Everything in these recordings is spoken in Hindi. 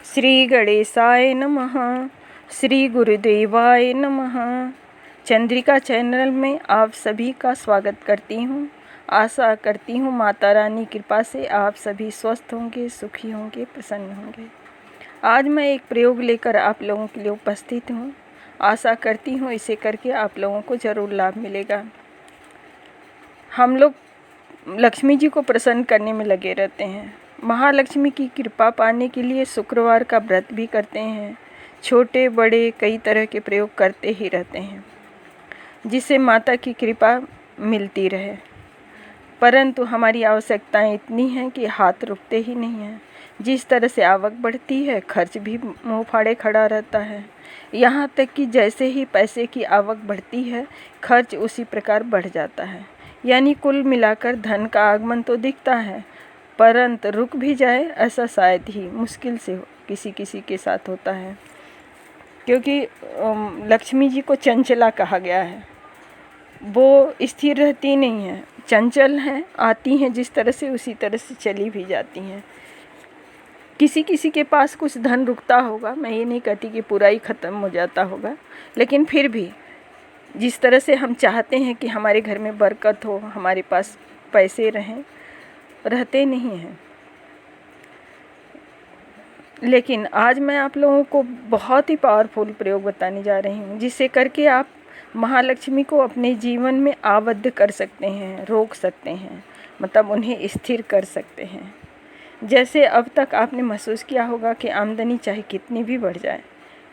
श्री गणेशाय नमः। श्री गुरुदेवाय नमः। चंद्रिका चैनल में आप सभी का स्वागत करती हूँ। आशा करती हूँ माता रानी कृपा से आप सभी स्वस्थ होंगे, सुखी होंगे, प्रसन्न होंगे। आज मैं एक प्रयोग लेकर आप लोगों के लिए उपस्थित हूँ। आशा करती हूँ इसे करके आप लोगों को ज़रूर लाभ मिलेगा। हम लोग लक्ष्मी जी को प्रसन्न करने में लगे रहते हैं। महालक्ष्मी की कृपा पाने के लिए शुक्रवार का व्रत भी करते हैं। छोटे बड़े कई तरह के प्रयोग करते ही रहते हैं जिससे माता की कृपा मिलती रहे। परंतु हमारी आवश्यकताएं इतनी हैं कि हाथ रुकते ही नहीं हैं। जिस तरह से आवक बढ़ती है, खर्च भी मुँह फाड़े खड़ा रहता है। यहाँ तक कि जैसे ही पैसे की आवक बढ़ती है, खर्च उसी प्रकार बढ़ जाता है। यानी कुल मिलाकर धन का आगमन तो दिखता है, परंतु रुक भी जाए ऐसा शायद ही मुश्किल से किसी किसी के साथ होता है। क्योंकि लक्ष्मी जी को चंचला कहा गया है। वो स्थिर रहती नहीं है, चंचल हैं, आती हैं जिस तरह से उसी तरह से चली भी जाती हैं। किसी किसी के पास कुछ धन रुकता होगा, मैं ये नहीं कहती कि पूरा ही ख़त्म हो जाता होगा, लेकिन फिर भी जिस तरह से हम चाहते हैं कि हमारे घर में बरकत हो, हमारे पास पैसे रहें, रहते नहीं हैं। लेकिन आज मैं आप लोगों को बहुत ही पावरफुल प्रयोग बताने जा रही हूँ जिससे करके आप महालक्ष्मी को अपने जीवन में आबद्ध कर सकते हैं, रोक सकते हैं, मतलब उन्हें स्थिर कर सकते हैं। जैसे अब तक आपने महसूस किया होगा कि आमदनी चाहे कितनी भी बढ़ जाए,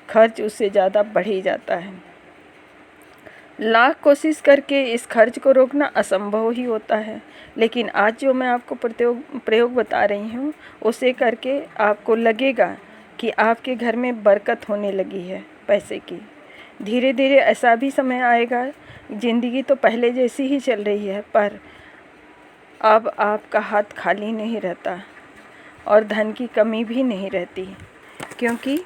खर्च उससे ज़्यादा बढ़ ही जाता है। लाख कोशिश करके इस खर्च को रोकना असंभव ही होता है। लेकिन आज जो मैं आपको प्रयोग बता रही हूँ, उसे करके आपको लगेगा कि आपके घर में बरकत होने लगी है पैसे की। धीरे धीरे ऐसा भी समय आएगा, ज़िंदगी तो पहले जैसी ही चल रही है, पर अब आपका हाथ खाली नहीं रहता और धन की कमी भी नहीं रहती, क्योंकि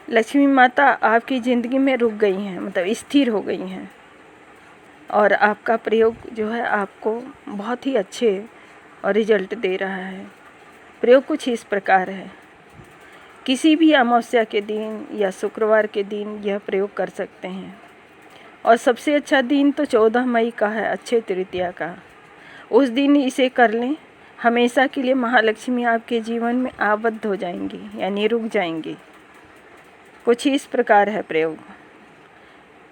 लक्ष्मी माता आपकी ज़िंदगी में रुक गई हैं, मतलब स्थिर हो गई हैं। और आपका प्रयोग जो है आपको बहुत ही अच्छे और रिजल्ट दे रहा है। प्रयोग कुछ इस प्रकार है। किसी भी अमावस्या के दिन या शुक्रवार के दिन यह प्रयोग कर सकते हैं। और सबसे अच्छा दिन तो 14 मई का है, अक्षय तृतीया का। उस दिन इसे कर लें, हमेशा के लिए महालक्ष्मी आपके जीवन में आबद्ध हो जाएंगी, यानी रुक जाएंगी। कुछ इस प्रकार है प्रयोग।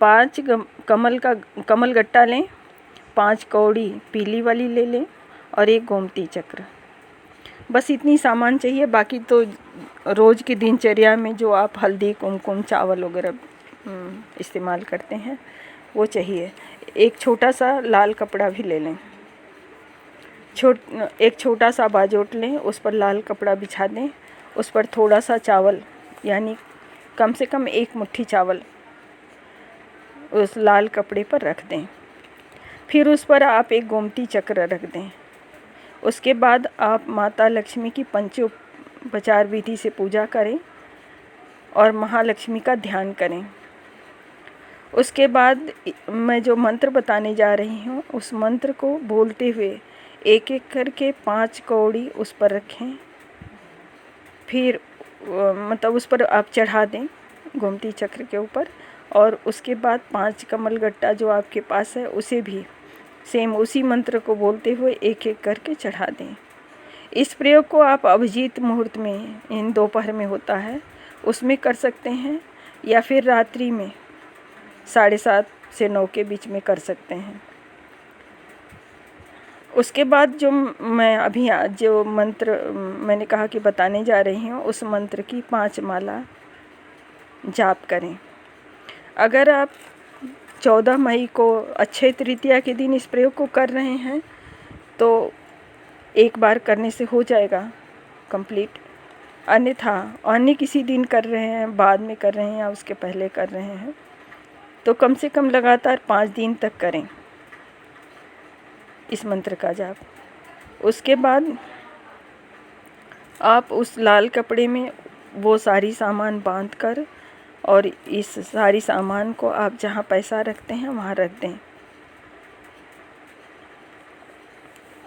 5 कमल गट्टा लें, 5 कौड़ी पीली वाली ले लें और 1 गोमती चक्र। बस इतनी सामान चाहिए। बाकी तो रोज़ की दिनचर्या में जो आप हल्दी, कुमकुम, चावल वगैरह इस्तेमाल करते हैं वो चाहिए। एक छोटा सा लाल कपड़ा भी ले लें। एक छोटा सा बाजोट लें, उस पर लाल कपड़ा बिछा दें, उस पर थोड़ा सा चावल, यानी कम से कम 1 मुट्ठी चावल उस लाल कपड़े पर रख दें। फिर उस पर आप 1 गोमती चक्र रख दें। उसके बाद आप माता लक्ष्मी की पंचोपचार विधि से पूजा करें और महालक्ष्मी का ध्यान करें। उसके बाद मैं जो मंत्र बताने जा रही हूँ, उस मंत्र को बोलते हुए एक एक करके 5 कौड़ी उस पर रखें। फिर मतलब उस पर आप चढ़ा दें गोमती चक्र के ऊपर, और उसके बाद 5 कमल गट्टा जो आपके पास है उसे भी सेम उसी मंत्र को बोलते हुए एक एक करके चढ़ा दें। इस प्रयोग को आप अभिजीत मुहूर्त में, इन दोपहर में होता है, उसमें कर सकते हैं, या फिर रात्रि में 7:30 से 9 के बीच में कर सकते हैं। उसके बाद जो मैं अभी जो मंत्र मैंने कहा कि बताने जा रही हूँ, उस मंत्र की 5 माला जाप करें। अगर आप 14 मई को अक्षय तृतीया के दिन इस प्रयोग को कर रहे हैं तो एक बार करने से हो जाएगा कंप्लीट। अन्यथा अन्य किसी दिन कर रहे हैं, बाद में कर रहे हैं या उसके पहले कर रहे हैं, तो कम से कम लगातार 5 दिन तक करें इस मंत्र का जाप। उसके बाद आप उस लाल कपड़े में वो सारी सामान बांध कर, और इस सारी सामान को आप जहाँ पैसा रखते हैं वहाँ रख दें।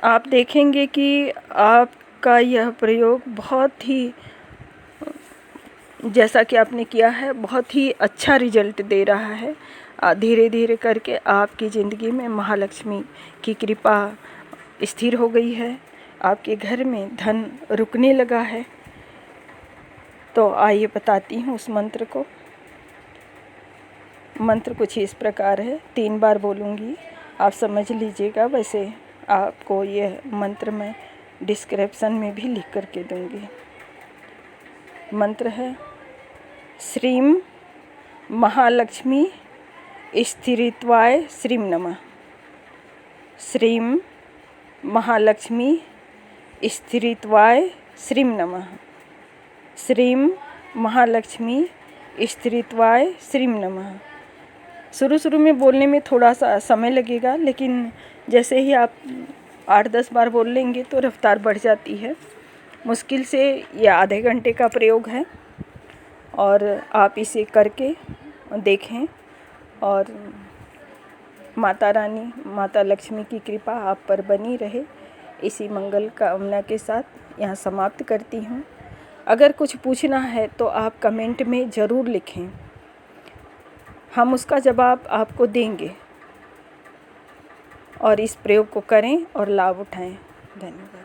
आप देखेंगे कि आपका यह प्रयोग बहुत ही जैसा कि आपने किया है बहुत ही अच्छा रिजल्ट दे रहा है। धीरे धीरे करके आपकी ज़िंदगी में महालक्ष्मी की कृपा स्थिर हो गई है, आपके घर में धन रुकने लगा है। तो आइए बताती हूँ उस मंत्र को। मंत्र कुछ इस प्रकार है, 3 बार बोलूँगी, आप समझ लीजिएगा। वैसे आपको यह मंत्र मैं डिस्क्रिप्शन में भी लिख करके दूँगी। मंत्र है श्रीम महालक्ष्मी स्थिरित्वाय श्रीम नमः। श्रीम महालक्ष्मी स्थिरित्वाय श्रीम नमः। श्रीम महालक्ष्मी स्थिरित्वाय श्रीम नमः। शुरू में बोलने में थोड़ा सा समय लगेगा, लेकिन जैसे ही आप 8-10 बार बोल लेंगे तो रफ्तार बढ़ जाती है। मुश्किल से यह आधे घंटे का प्रयोग है और आप इसे करके देखें और माता रानी, माता लक्ष्मी की कृपा आप पर बनी रहे। इसी मंगल कामना के साथ यहाँ समाप्त करती हूँ। अगर कुछ पूछना है तो आप कमेंट में ज़रूर लिखें, हम उसका जवाब आपको देंगे। और इस प्रयोग को करें और लाभ उठाएं। धन्यवाद।